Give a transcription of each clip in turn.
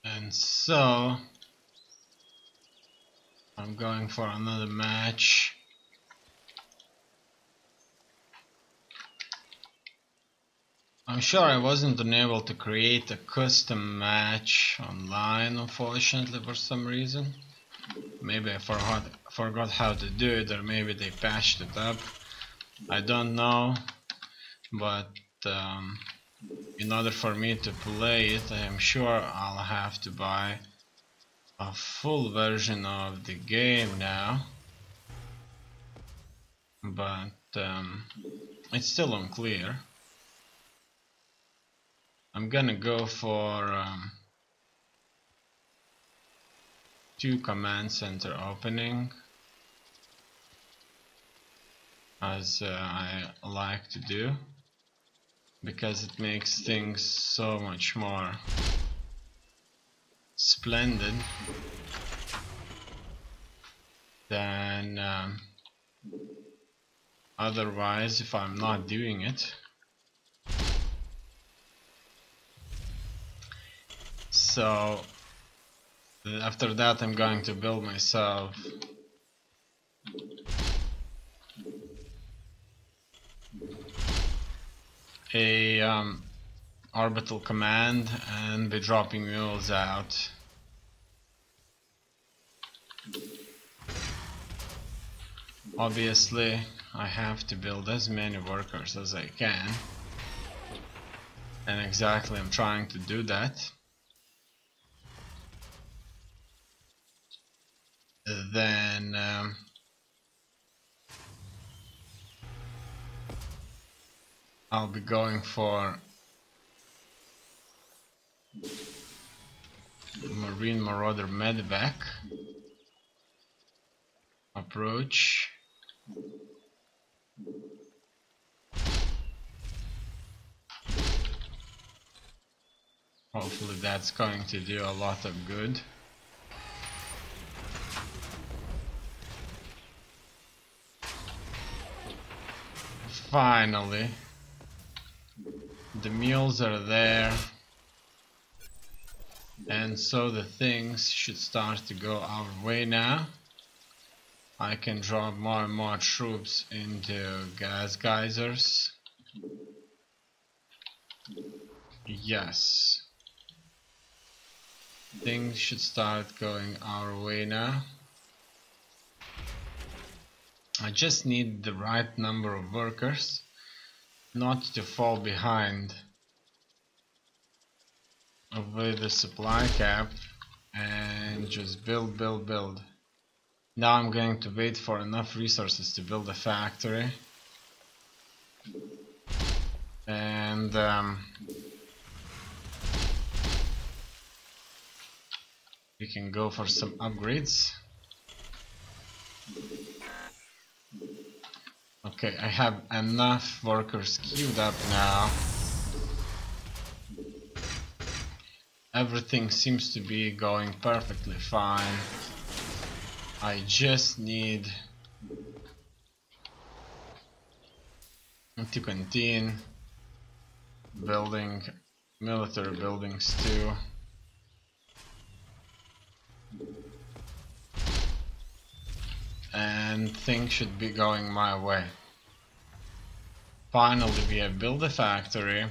And so I'm going for another match. I'm sure I wasn't unable to create a custom match online, unfortunately, for some reason. Maybe I forgot how to do it, or maybe they patched it up. I don't know, but in order for me to play it, I am sure I'll have to buy a full version of the game now. But it's still unclear. I'm gonna go for 2 command center opening, as I like to do, because it makes things so much more splendid than otherwise if I'm not doing it. So after that I'm going to build myself a orbital command and be dropping mules out. Obviously I have to build as many workers as I can, and exactly I'm trying to do that. Then I'll be going for Marine Marauder Medvac approach. Hopefully that's going to do a lot of good. Finally, the mules are there, and so the things should start to go our way now. I can drop more and more troops into gas geysers. Yes. Things should start going our way now. I just need the right number of workers, not to fall behind with the supply cap, and just build. Now I'm going to wait for enough resources to build a factory, and we can go for some upgrades. Okay, I have enough workers queued up now. Everything seems to be going perfectly fine. I just need to continue building military buildings too. And things should be going my way. Finally, we have built a factory,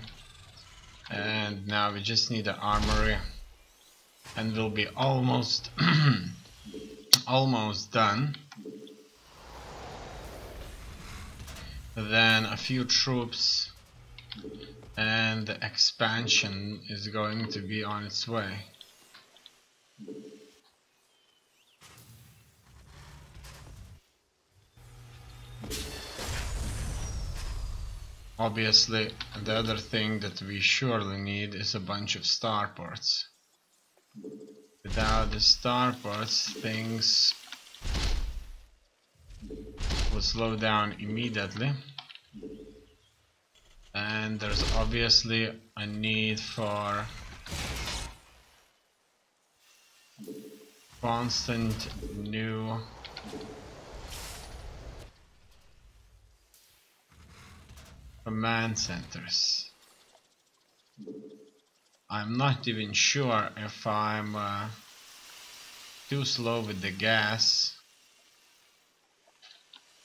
and now we just need an armory, and we'll be almost almost done. Then a few troops, and the expansion is going to be on its way. Obviously, the other thing that we surely need is a bunch of starports. Without the starports, things will slow down immediately. And there's obviously a need for constant new command centers. I'm not even sure if I'm too slow with the gas,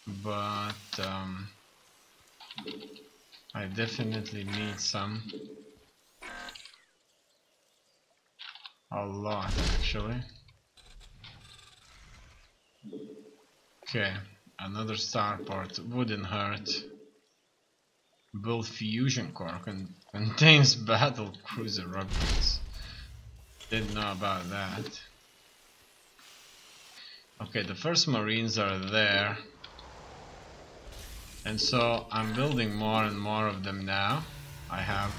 but I definitely need some. A lot, actually. Okay, another starport wouldn't hurt. Build fusion core contains battle cruiser upgrades. Didn't know about that. Okay, the first marines are there. And so I'm building more and more of them now. I have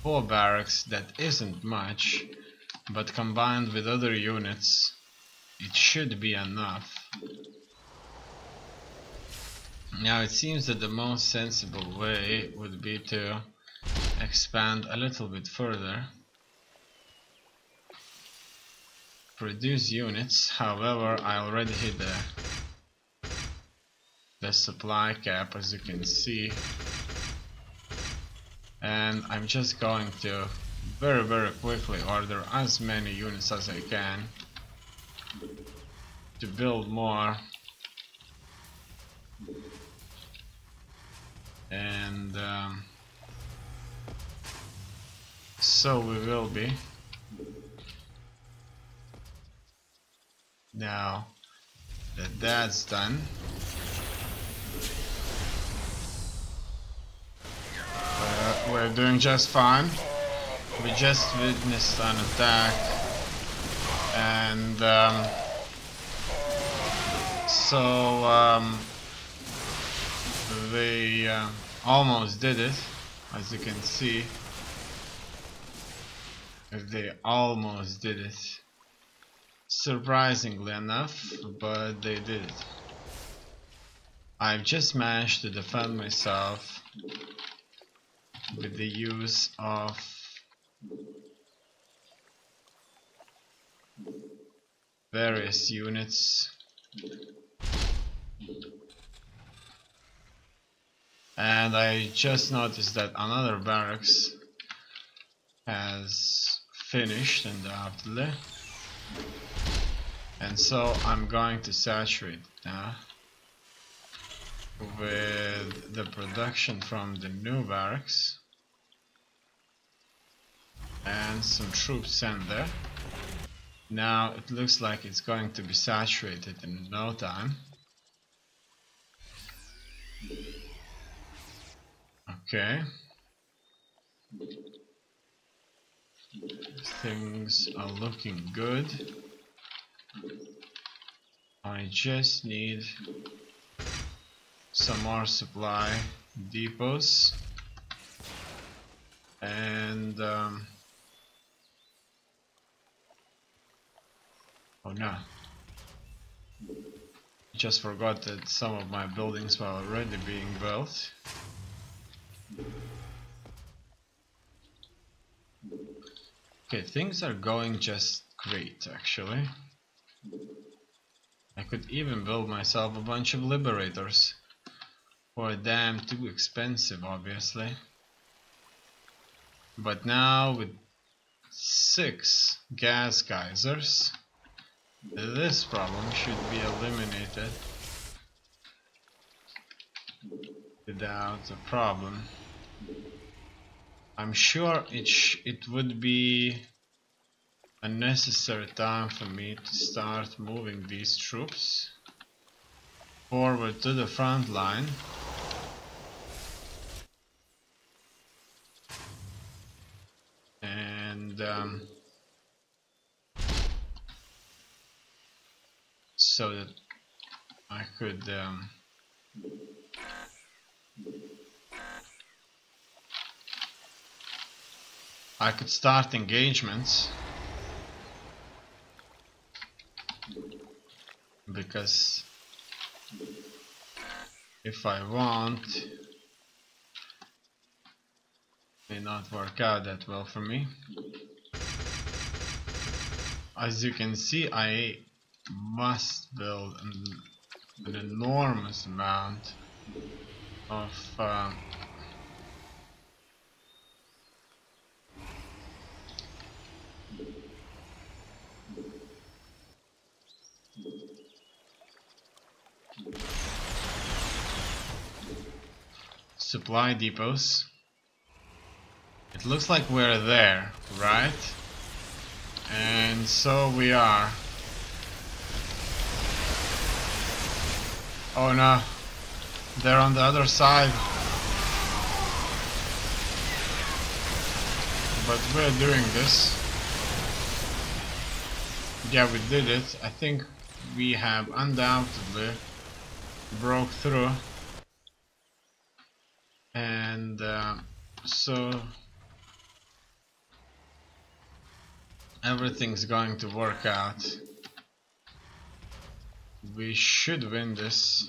4 barracks, that isn't much, but combined with other units, it should be enough. Now it seems that the most sensible way would be to expand a little bit further. Produce units, however I already hit the supply cap, as you can see. And I'm just going to very quickly order as many units as I can to build more. And so we will be. Now that that's done, we're doing just fine. We just witnessed an attack, and they almost did it, as you can see. They almost did it. Surprisingly enough, but they did it. I've just managed to defend myself with the use of various units. And I just noticed that another barracks has finished undoubtedly. And so I'm going to saturate now with the production from the new barracks and some troops sent there. Now it looks like it's going to be saturated in no time. Okay. Things are looking good. I just need some more supply depots, and oh no, just forgot that some of my buildings were already being built. Okay, things are going just great actually. I could even build myself a bunch of liberators. For damn too expensive, obviously. But now with 6 gas geysers, this problem should be eliminated without a problem. I'm sure it would be a necessary time for me to start moving these troops forward to the front line. And so that I could start engagements, because if I want, it may not work out that well for me. As you can see, I must build an enormous amount supply depots. It looks like we're there, right? And so we are. Oh no, they're on the other side. But we're doing this. Yeah, we did it. I think we have undoubtedly broke through. And so everything's going to work out. We should win this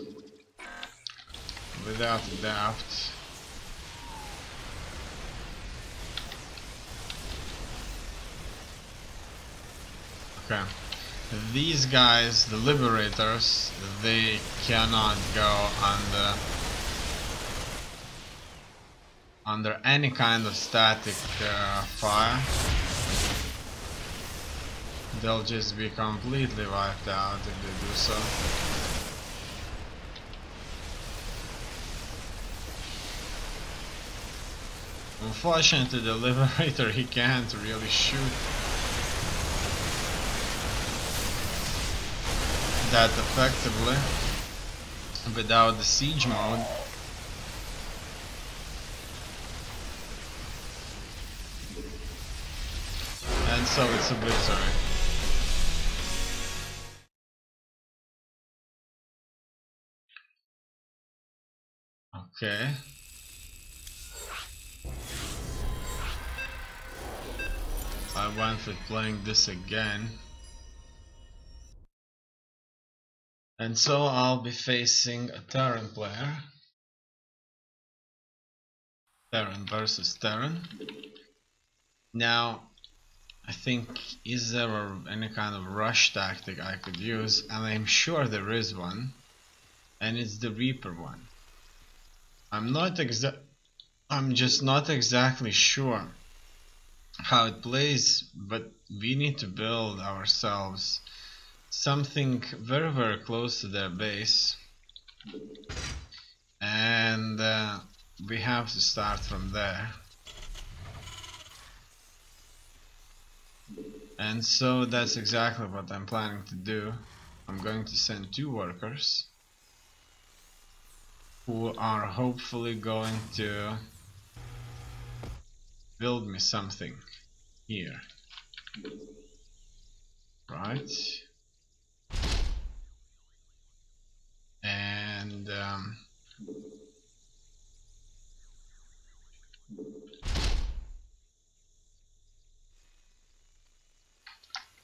without a doubt. Okay. These guys, the liberators, they cannot go under any kind of static fire. They'll just be completely wiped out if they do so. Unfortunately, the liberator, he can't really shoot that effectively without the siege mode. And so it's a victory. Okay. I went with playing this again. And so I'll be facing a Terran player. Terran versus Terran. Now, I think, is there any kind of rush tactic I could use? And I'm sure there is one. And it's the Reaper one. I'm just not exactly sure how it plays, but we need to build ourselves something very, very close to their base. And we have to start from there. And so that's exactly what I'm planning to do. I'm going to send 2 workers who are hopefully going to build me something here. Right?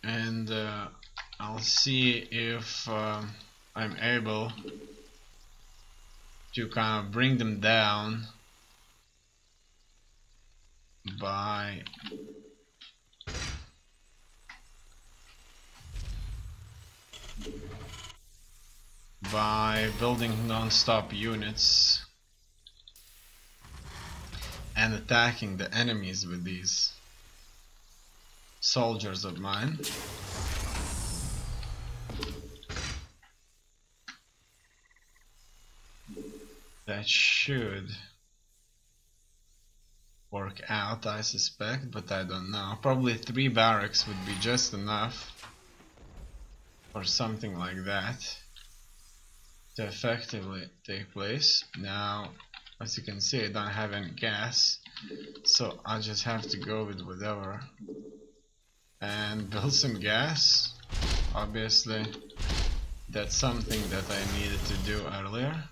And I'll see if I'm able to kind of bring them down by building non-stop units and attacking the enemies with these soldiers of mine. That should work out, I suspect, but I don't know. Probably 3 barracks would be just enough, or something like that, to effectively take place. Now, as you can see, I don't have any gas, so I just have to go with whatever and build some gas. Obviously, that's something that I needed to do earlier,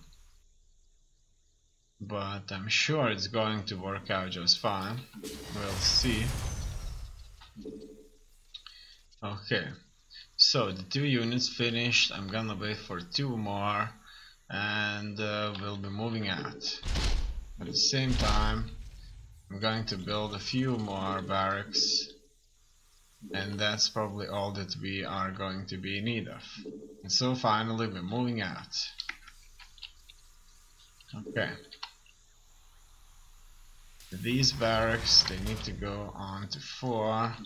but I'm sure it's going to work out just fine. We'll see. Okay, so the 2 units finished. I'm gonna wait for 2 more and we'll be moving out. At the same time, I'm going to build a few more barracks, and that's probably all that we are going to be in need of. And so finally we're moving out. Okay. These barracks, they need to go on to 4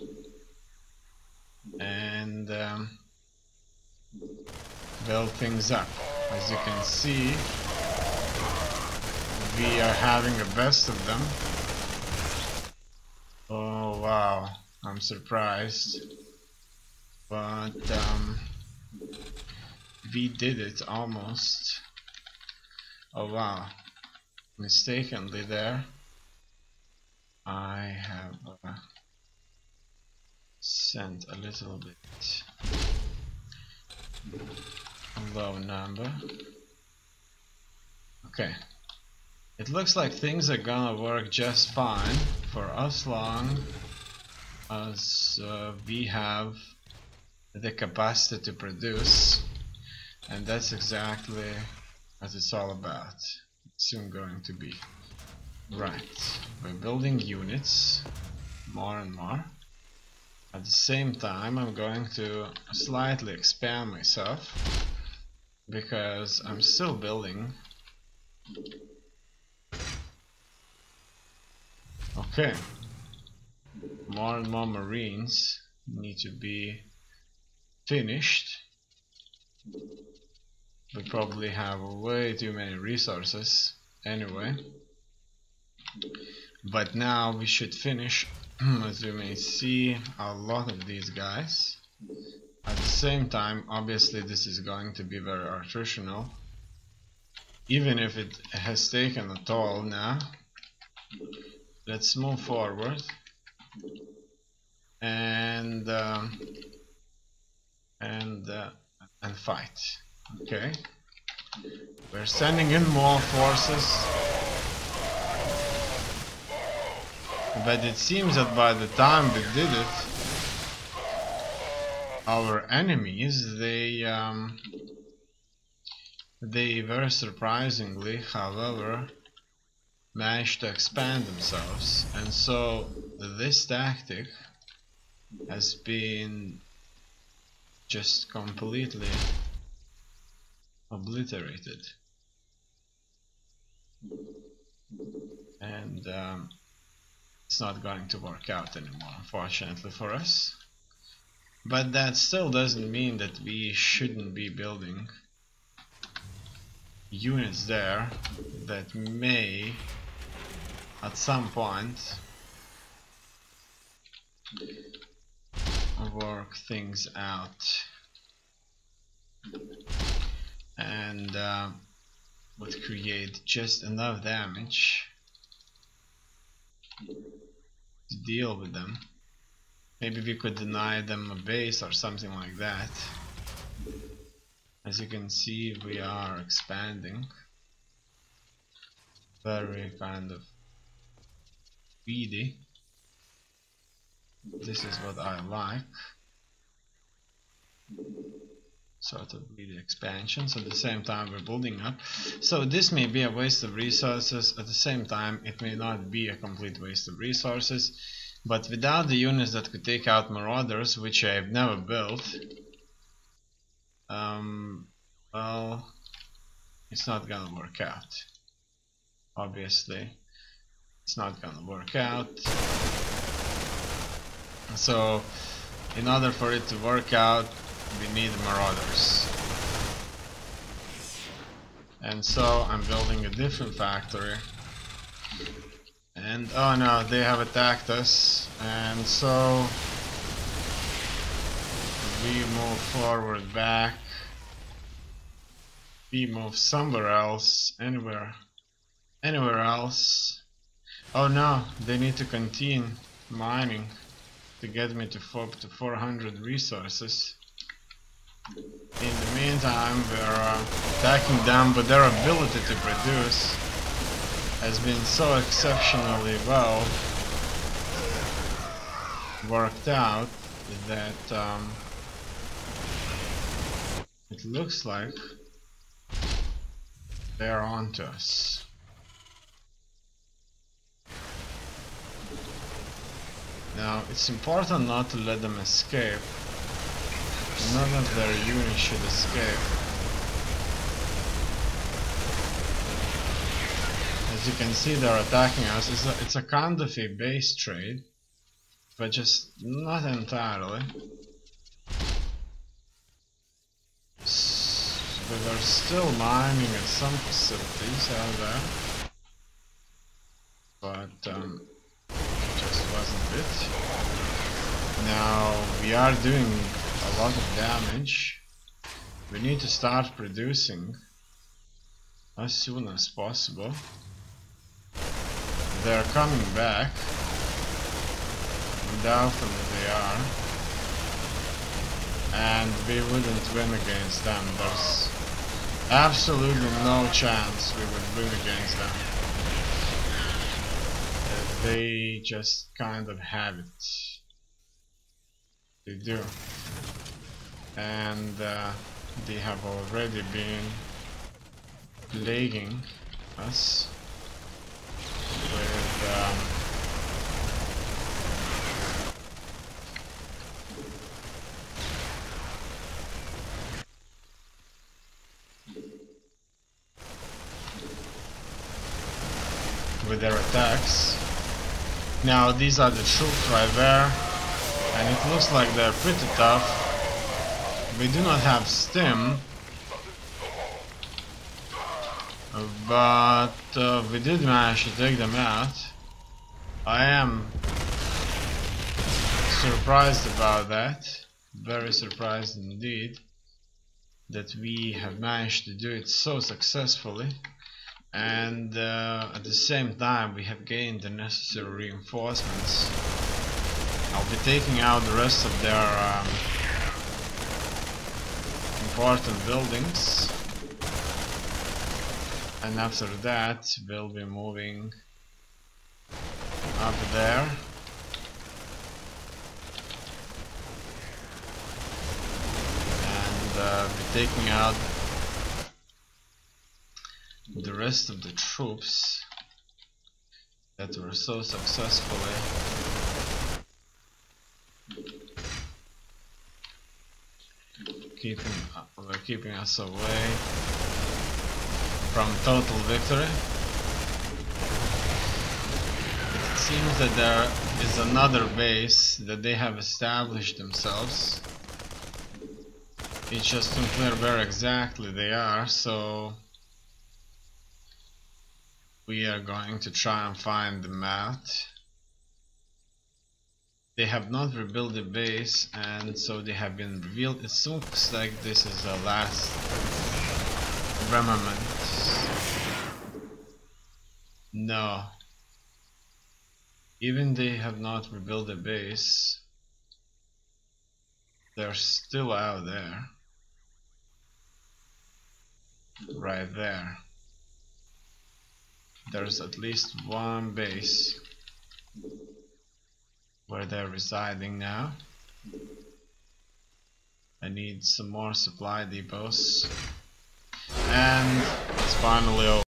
and build things up. As you can see, we are having a best of them. Oh wow, I'm surprised. But we did it almost. Oh wow, mistakenly there. I have sent a little bit low number. Okay. It looks like things are gonna work just fine for as long as we have the capacity to produce, and that's exactly what it's all about. It's soon going to be. Right, we're building units more and more. At the same time, I'm going to slightly expand myself because I'm still building. Okay, more and more marines need to be finished. We probably have way too many resources anyway, but now we should finish, as you may see, a lot of these guys. At the same time, obviously this is going to be very attritional, even if it has taken a toll now. Let's move forward and fight. Okay, we're sending in more forces, but it seems that by the time we did it, our enemies, they very surprisingly, however, managed to expand themselves, and so this tactic has been just completely obliterated, and it's not going to work out anymore, unfortunately for us. But that still doesn't mean that we shouldn't be building units there that may at some point work things out and would create just enough damage to deal with them. Maybe we could deny them a base or something like that. As you can see, we are expanding very kind of greedy. This is what I like. Sort of greedy expansions. At the same time we're building up. So this may be a waste of resources. At the same time it may not be a complete waste of resources. But without the units that could take out marauders, which I've never built, well, it's not gonna work out. Obviously, it's not gonna work out. So, in order for it to work out, we need marauders. And so, I'm building a different factory. And oh no, they have attacked us, and so we move forward back. We move somewhere else, anywhere else. Oh no, they need to continue mining to get me to 400 resources. In the meantime, we're attacking them, but their ability to produce has been so exceptionally well worked out that it looks like they're on to us. Now, it's important not to let them escape. None of their units should escape. As you can see, they're attacking us. It's a kind of a base trade, but just not entirely. But they're still mining at some facilities out there. but it just wasn't it. Now we are doing a lot of damage. We need to start producing as soon as possible. They're coming back. Undoubtedly they are. And we wouldn't win against them. There's absolutely no chance we would win against them. They just kind of have it. They do. And they have already been plaguing us with their attacks. Now these are the troops right there, and it looks like they're pretty tough. We do not have stim, but we did manage to take them out. I am surprised about that, very surprised indeed, that we have managed to do it so successfully. And at the same time we have gained the necessary reinforcements. I'll be taking out the rest of their important buildings, and after that we'll be moving up there. And be taking out the rest of the troops that were so successfully keeping us away from total victory. It seems that there is another base that they have established themselves. It's just unclear where exactly they are, so we are going to try and find them out. They have not rebuilt the base, and so they have been revealed. It looks like this is the last remnant. No. Even they have not rebuilt the base. They're still out there. Right there. There's at least one base where they're residing now. I need some more supply depots. And it's finally over.